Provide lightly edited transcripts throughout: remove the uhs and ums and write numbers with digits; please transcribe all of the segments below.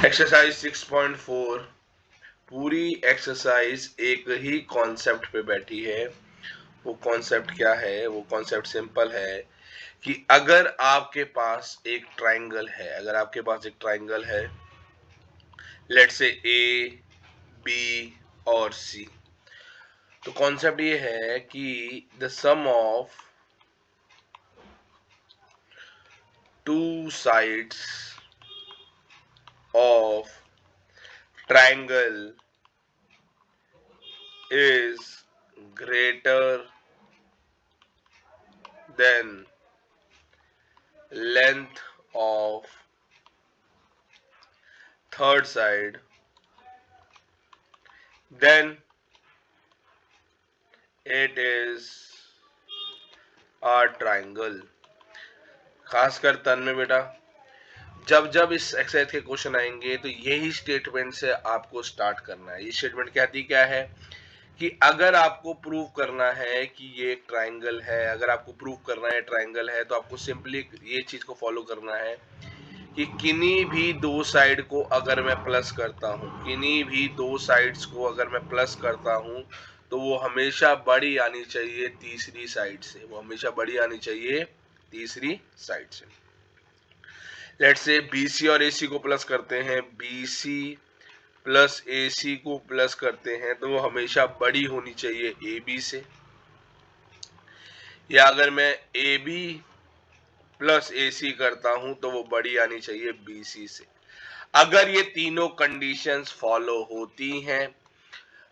Exercise 6.4 पूरी exercise एक ही concept पे बैठी है। वो कॉन्सेप्ट क्या है? वो कॉन्सेप्ट सिंपल है कि अगर आपके पास एक ट्राइंगल है, लेट्स से ए, बी और सी, तो कॉन्सेप्ट ये है कि the sum of two sides of triangle is greater than length of third side, then it is a triangle। खासकर तन में बेटा, जब जब इस एक्सरसाइज के क्वेश्चन आएंगे तो यही स्टेटमेंट से आपको स्टार्ट करना है। ये स्टेटमेंट कहती क्या है कि अगर आपको प्रूव करना है कि ये एक ट्राइंगल है, अगर आपको प्रूव करना है ट्राइंगल है, तो आपको सिंपली ये चीज को फॉलो करना है कि किन्हीं भी दो साइड को अगर मैं प्लस करता हूं, किन्हीं भी दो साइड्स को अगर मैं प्लस करता हूं, तो वो हमेशा बड़ी आनी चाहिए तीसरी साइड से, वो हमेशा बड़ी आनी चाहिए तीसरी साइड से। लेट्स से बीसी और एसी को प्लस करते हैं, बीसी प्लस एसी को प्लस करते हैं, तो वो हमेशा बड़ी होनी चाहिए एबी से। या अगर मैं एबी प्लस एसी करता हूं तो वो बड़ी आनी चाहिए बीसी से। अगर ये तीनों कंडीशंस फॉलो होती हैं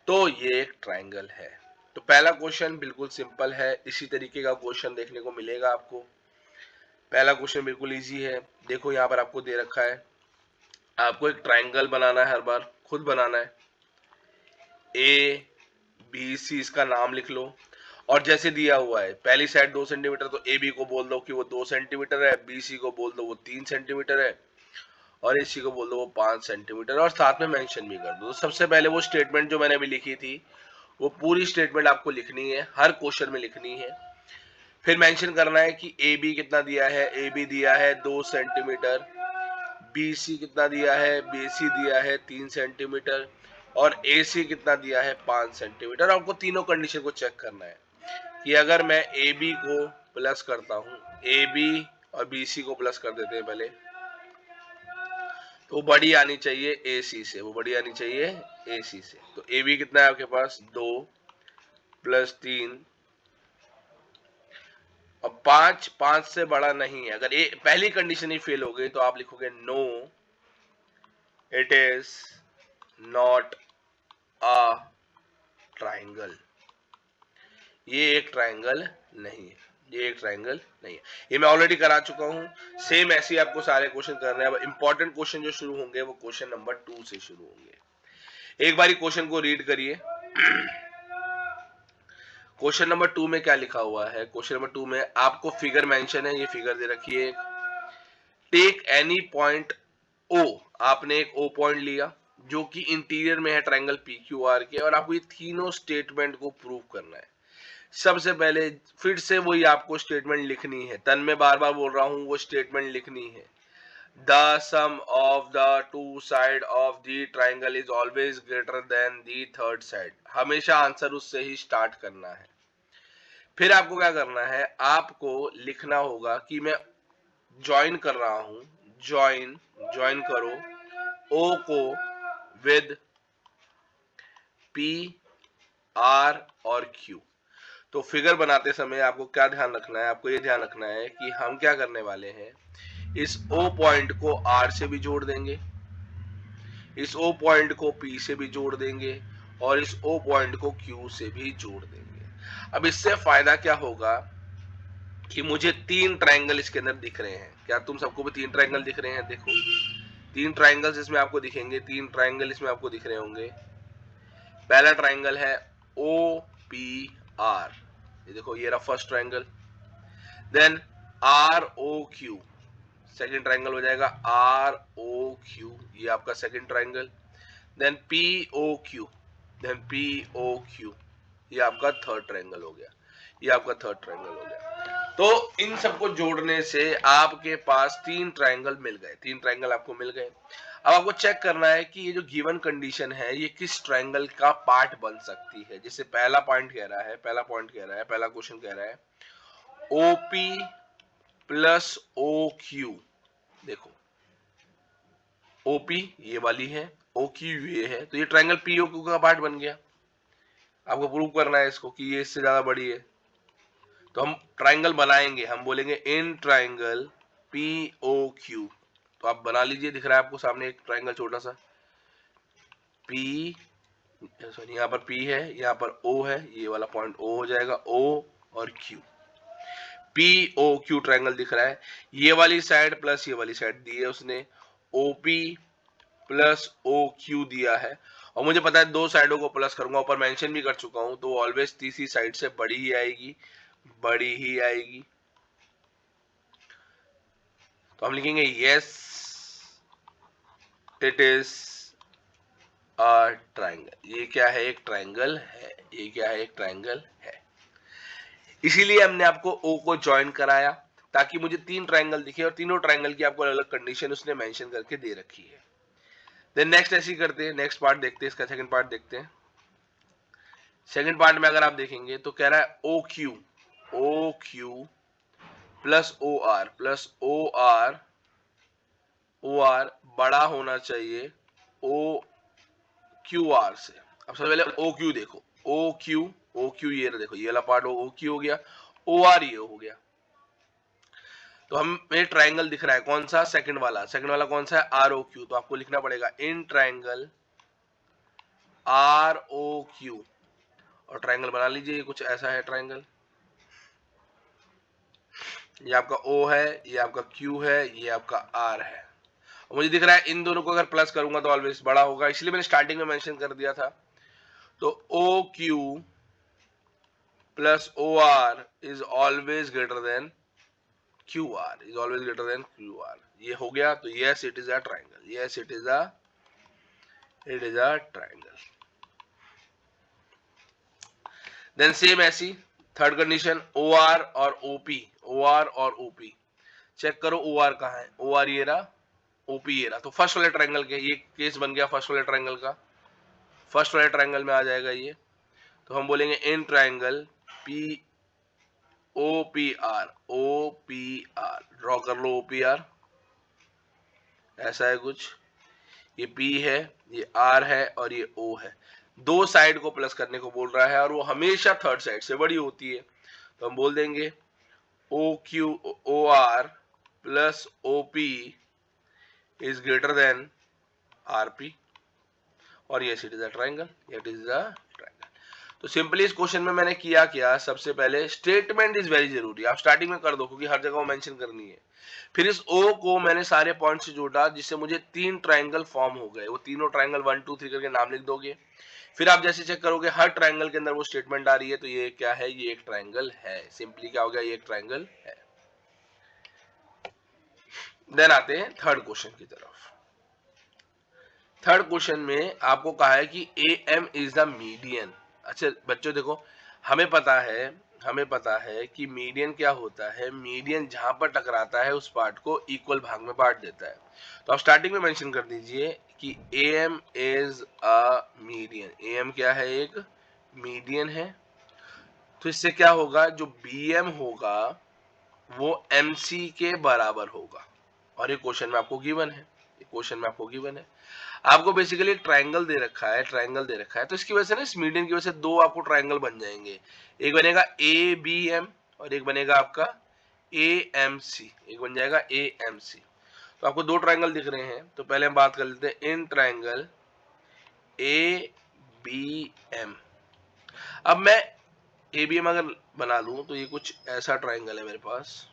तो ये एक ट्राइंगल है। तो पहला क्वेश्चन बिल्कुल सिंपल है, इसी तरीके का क्वेश्चन देखने को मिलेगा आपको। पहला क्वेश्चन बिल्कुल इजी है। देखो यहाँ पर आपको दे रखा है, आपको एक ट्राइंगल बनाना है, हर बार खुद बनाना है। ए बी सी इसका नाम लिख लो, और जैसे दिया हुआ है पहली साइड 2 सेंटीमीटर, तो ए बी को बोल दो कि वो 2 सेंटीमीटर है, बी सी को बोल दो वो 3 सेंटीमीटर है, और एसी को बोल दो वो 5 सेंटीमीटर, और साथ में मेंशन भी कर दो। तो सबसे पहले वो स्टेटमेंट जो मैंने अभी लिखी थी, वो पूरी स्टेटमेंट आपको लिखनी है, हर क्वेश्चन में लिखनी है। फिर मेंशन करना है कि ए बी कितना दिया है, ए बी दिया है 2 सेंटीमीटर, बी सी कितना दिया है, बी सी दिया है 3 सेंटीमीटर, और ए सी कितना दिया है 5 सेंटीमीटर। आपको तीनों कंडीशन को चेक करना है कि अगर मैं ए बी को प्लस करता हूं, ए बी और बी सी को प्लस कर देते हैं पहले, तो वो बड़ी आनी चाहिए ए सी से, वो बड़ी आनी चाहिए ए सी से। तो ए बी कितना है आपके पास 2 प्लस 3 और 5, 5 से बड़ा नहीं है। अगर ये पहली कंडीशन ही फेल हो गई तो आप लिखोगे no it is not a triangle, ये एक ट्राइंगल नहीं है, ये एक ट्राइंगल नहीं है। ये मैं ऑलरेडी करा चुका हूं। सेम ऐसे ही आपको सारे क्वेश्चन करने हैं। अब इंपॉर्टेंट क्वेश्चन जो शुरू होंगे वो क्वेश्चन नंबर 2 से शुरू होंगे। एक बारी क्वेश्चन को रीड करिए। क्वेश्चन नंबर 2 में क्या लिखा हुआ है? क्वेश्चन नंबर 2 में आपको फिगर मेंशन है, ये फिगर दे रखी है। टेक एनी पॉइंट ओ, आपने एक ओ पॉइंट लिया जो कि इंटीरियर में है ट्राइंगल पी क्यू आर के, और आपको ये तीनों स्टेटमेंट को प्रूव करना है। सबसे पहले फिर से वही आपको स्टेटमेंट लिखनी है, तन में बार बार बोल रहा हूं, वो स्टेटमेंट लिखनी है। The sum of the two side of the triangle is always greater than the third side। हमेशा आंसर उससे ही स्टार्ट करना है। फिर आपको क्या करना है, आपको लिखना होगा कि मैं ज्वाइन कर रहा हूं, ज्वाइन करो ओ को विद पी आर और क्यू। तो फिगर बनाते समय आपको क्या ध्यान रखना है? आपको ये ध्यान रखना है कि हम क्या करने वाले हैं, इस ओ पॉइंट को आर से भी जोड़ देंगे, इस ओ पॉइंट को पी से भी जोड़ देंगे, और इस ओ पॉइंट को क्यू से भी जोड़ देंगे। अब इससे फायदा क्या होगा कि मुझे 3 ट्राइंगल इसके अंदर दिख रहे हैं। क्या तुम सबको भी 3 ट्राइंगल दिख रहे हैं? देखो 3 ट्राइंगल्स इसमें आपको दिखेंगे, 3 ट्राइंगल इसमें आपको दिख रहे होंगे। पहला ट्राइंगल है ओ पी आर, ये देखो ये रहा first triangle. Then R O Q, second triangle हो जाएगा आर ओ क्यू, ये आपका second triangle. Then P O Q, then P O Q, ये आपका थर्ड ट्राइंगल हो गया, ये आपका थर्ड ट्राइंगल हो गया। तो इन सबको जोड़ने से आपके पास 3 ट्रायंगल मिल गए, 3 ट्रायंगल आपको मिल गए। अब आपको चेक करना है कि ये जो गिवन कंडीशन है ये किस ट्रायंगल का पार्ट बन सकती है। जैसे पहला पॉइंट कह रहा है, पहला क्वेश्चन कह रहा है ओपी प्लस ओ क्यू। देखो ओपी ये वाली है, ओ क्यू ये है, तो ये ट्रायंगल पीओ क्यू का पार्ट बन गया। आपको प्रूव करना है इसको कि ये इससे ज्यादा बड़ी है, तो हम ट्रायंगल बनाएंगे, हम बोलेंगे in triangle P O Q. तो आप बना लीजिए, दिख रहा है आपको सामने एक ट्रायंगल छोटा सा पी, सॉरी यहाँ पर पी है, यहाँ पर ओ है, ये वाला पॉइंट ओ हो जाएगा, ओ और Q, P O Q triangle दिख रहा है। ये वाली साइड प्लस ये वाली साइड दी है उसने, ओपी प्लस ओ क्यू दिया है, और मुझे पता है दो साइडों को प्लस करूंगा, ऊपर मेंशन भी कर चुका हूं, तो ऑलवेज तीसरी साइड से बड़ी ही आएगी, बड़ी ही आएगी। तो हम लिखेंगे yes it is a triangle. ये क्या है? एक ट्रायंगल है। ये क्या है? एक ट्रायंगल है। इसीलिए हमने आपको ओ को ज्वाइन कराया ताकि मुझे 3 ट्रायंगल दिखे, और तीनों ट्रायंगल की आपको अलग कंडीशन उसने मेंशन करके दे रखी है। देन नेक्स्ट ऐसे ही करते हैं, नेक्स्ट पार्ट देखते हैं, इसका सेकंड पार्ट देखते हैं। सेकंड पार्ट में अगर आप देखेंगे तो कह रहा है O Q plus O R बड़ा होना चाहिए ओ क्यू आर से। अब सबसे पहले ओ क्यू देखो, ओ क्यू ये देखो, ये वाला पार्ट ओ क्यू हो गया, ओ आर ये हो गया। तो हमें ट्रायंगल दिख रहा है कौन सा? सेकंड वाला कौन सा है? R O Q. तो आपको लिखना पड़ेगा in triangle R O Q, और ट्रायंगल बना लीजिए, कुछ ऐसा है ट्रायंगल। ये आपका ओ है, ये आपका क्यू है, ये आपका आर है। और मुझे दिख रहा है इन दोनों को अगर प्लस करूंगा तो ऑलवेज बड़ा होगा, इसलिए मैंने स्टार्टिंग में मेंशन कर दिया था। तो O Q plus O R is always greater than Q R, ये हो गया। तो yes it is a triangle, yes it is a triangle. Then same ऐसी थर्ड कंडीशन ओ आर और ओपी। चेक करो ओ आर कहाँ है? O R ये रहा, ओपी ये रहा। तो फर्स्ट वाले ट्रायंगल के ये केस बन गया, फर्स्ट वाले ट्रायंगल का, फर्स्ट वाले ट्रायंगल में आ जाएगा ये। तो हम बोलेंगे in triangle P O P R, draw कर लो ओ पी आर, ऐसा है कुछ। ये P है, ये R है और ये O है। दो साइड को प्लस करने को बोल रहा है, और वो हमेशा थर्ड साइड से बड़ी होती है। तो हम बोल देंगे O R plus O P is greater than R P, और yes it is a triangle, it is a triangle. तो सिंपली इस क्वेश्चन में मैंने किया क्या, सबसे पहले स्टेटमेंट इज वेरी जरूरी, आप स्टार्टिंग में कर दो क्योंकि हर जगह वो मेंशन करनी है। फिर इस ओ को मैंने सारे पॉइंट से जोड़ा जिससे मुझे 3 ट्रायंगल फॉर्म हो गए, वो तीनों ट्रायंगल 1 2 3 करके नाम लिख दोगे। फिर आप जैसे चेक करोगे हर ट्रायंगल के अंदर वो स्टेटमेंट आ रही है, तो ये क्या है? ये एक ट्रायंगल है। सिंपली क्या हो गया? ये एक ट्रायंगल है। देन आते हैं थर्ड क्वेश्चन की तरफ। थर्ड क्वेश्चन में आपको कहा है कि A M is the median. अच्छा बच्चों देखो, हमें पता है कि मीडियन क्या होता है। मीडियन जहां पर टकराता है उस पार्ट को इक्वल भाग में बांट देता है। तो आप स्टार्टिंग में मेंशन कर दीजिए कि A M is a median. A M क्या है? एक मीडियन है। तो इससे क्या होगा? जो बी एम होगा वो एम सी के बराबर होगा, और ये क्वेश्चन में आपको गिवन है, आपको बेसिकली ट्रायंगल दे रखा है। तो इसकी वजह से ना, इस मीडियन की वजह से दो आपको ट्रायंगल बन जाएंगे। एक बनेगा ए बी एम और एक बनेगा आपका ए एम सी, एक बन जाएगा ए एम सी। तो आपको दो ट्रायंगल दिख रहे हैं। तो पहले हम बात कर लेते हैं in triangle A B M. अब मैं ए बी एम अगर बना लूं तो ये कुछ ऐसा ट्रायंगल है मेरे पास।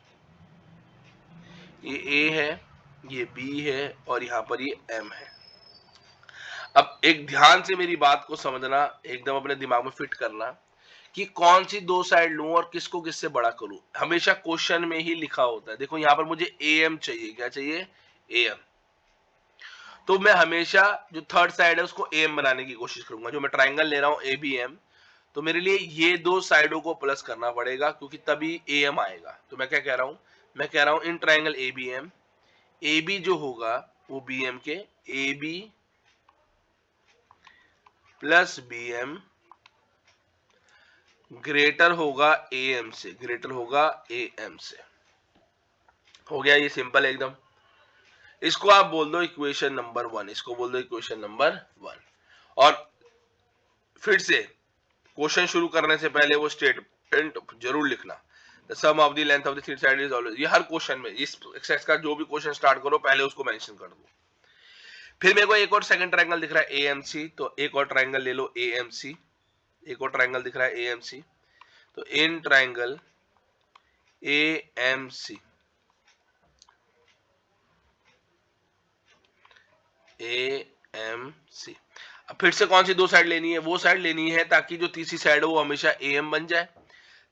ये ए है, ये बी है और यहां पर ये एम है। अब एक ध्यान से मेरी बात को समझना, एकदम अपने दिमाग में फिट करना कि कौन सी दो साइड लूं और किसको किससे बड़ा करूं। हमेशा क्वेश्चन में ही लिखा होता है। देखो यहां पर मुझे ए एम चाहिए। क्या चाहिए? A M. तो मैं हमेशा जो थर्ड साइड है उसको ए एम बनाने की कोशिश करूंगा। जो मैं ट्राइंगल ले रहा हूं ए बी एम, तो मेरे लिए ये दो साइडों को प्लस करना पड़ेगा क्योंकि तभी AM आएगा। तो मैं क्या कह रहा हूं, मैं कह रहा हूं इन ट्राइंगल ABM, AB जो होगा वो BM के AB प्लस BM ग्रेटर होगा AM से, ग्रेटर होगा AM से। हो गया ये सिंपल एकदम। इसको आप बोल दो इक्वेशन नंबर 1, इसको बोल दो इक्वेशन नंबर 1। और फिर से क्वेश्चन शुरू करने से पहले वो स्टेटमेंट जरूर लिखना, the sum of the length of the three side is always. ये हर क्वेश्चन में, इस एक्सरसाइज का जो भी क्वेश्चन स्टार्ट करो पहले उसको मेंशन कर दो। फिर मेरे को एक और सेकंड ट्रायंगल दिख रहा है AMC, तो एक और ट्रायंगल ले लो AMC। एक और ट्रायंगल दिख रहा है AMC, तो इन ट्रायंगल AMC अब फिर से कौन सी दो साइड लेनी है, वो साइड लेनी है ताकि जो तीसरी साइड है वो हमेशा AM बन जाए,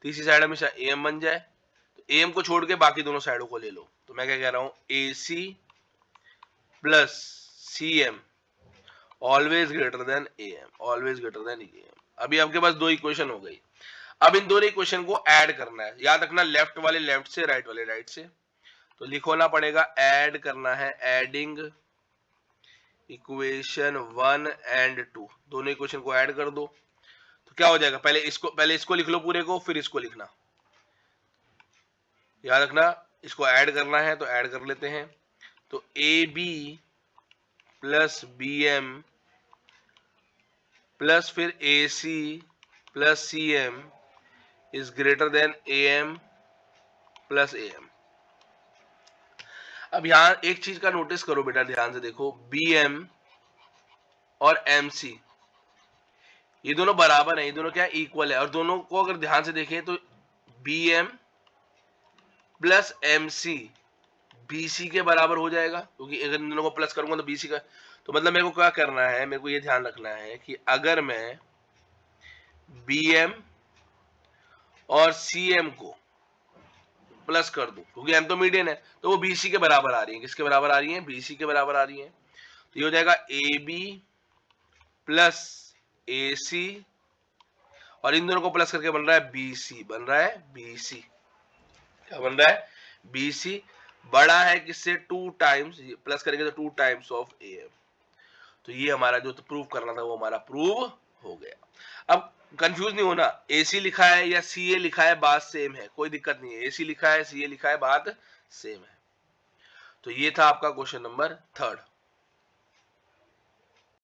तीसरी साइड हमेशा AM बन जाए। तो AM को छोड़ के बाकी दोनों साइडों को ले लो। तो मैं क्या कह रहा हूं, AC plus CM always greater then AM, always greater then AM। अभी आपके पास दो इक्वेशन हो गई। अब इन दोनों इक्वेशन को ऐड करना है। याद रखना लेफ्ट वाले लेफ्ट से, राइट वाले राइट से। तो लिखोना पड़ेगा, ऐड करना है, एडिंग इक्वेशन 1 एंड 2, दोनों इक्वेशन को ऐड कर दो। तो क्या हो जाएगा, पहले इसको लिख लो पूरे को, फिर इसको लिखना। याद रखना इसको ऐड करना है तो ऐड कर लेते हैं। तो AB प्लस BM प्लस फिर AC plus CM is greater then AM plus AM। अब यहां एक चीज का नोटिस करो बेटा, ध्यान से देखो, BM और MC ये दोनों बराबर है, ये दोनों क्या इक्वल है। और दोनों को अगर ध्यान से देखें तो BM प्लस MC BC के बराबर हो जाएगा, क्योंकि अगर इन दोनों को प्लस करूंगा तो BC का। तो मतलब मेरे को क्या करना है, मेरे को ये ध्यान रखना है कि अगर मैं BM और CM को प्लस कर दूं, क्योंकि M तो मीडियन है, तो वो BC के बराबर आ रही है। किसके बराबर आ रही है, BC के बराबर आ रही है। तो ये हो जाएगा AB प्लस AC और इन दोनों को प्लस करके बन रहा है BC, बन रहा है BC। क्या बन रहा है, BC बड़ा है किससे, 2 टाइम्स, प्लस करेंगे तो 2 टाइम्स ऑफ AM। तो ये हमारा जो प्रूव करना था वो हमारा प्रूव हो गया। अब कंफ्यूज नहीं होना, AC लिखा है या CA लिखा है, बात सेम है, कोई दिक्कत नहीं है। AC लिखा है, CA लिखा है, बात सेम है। तो ये था आपका क्वेश्चन नंबर 3।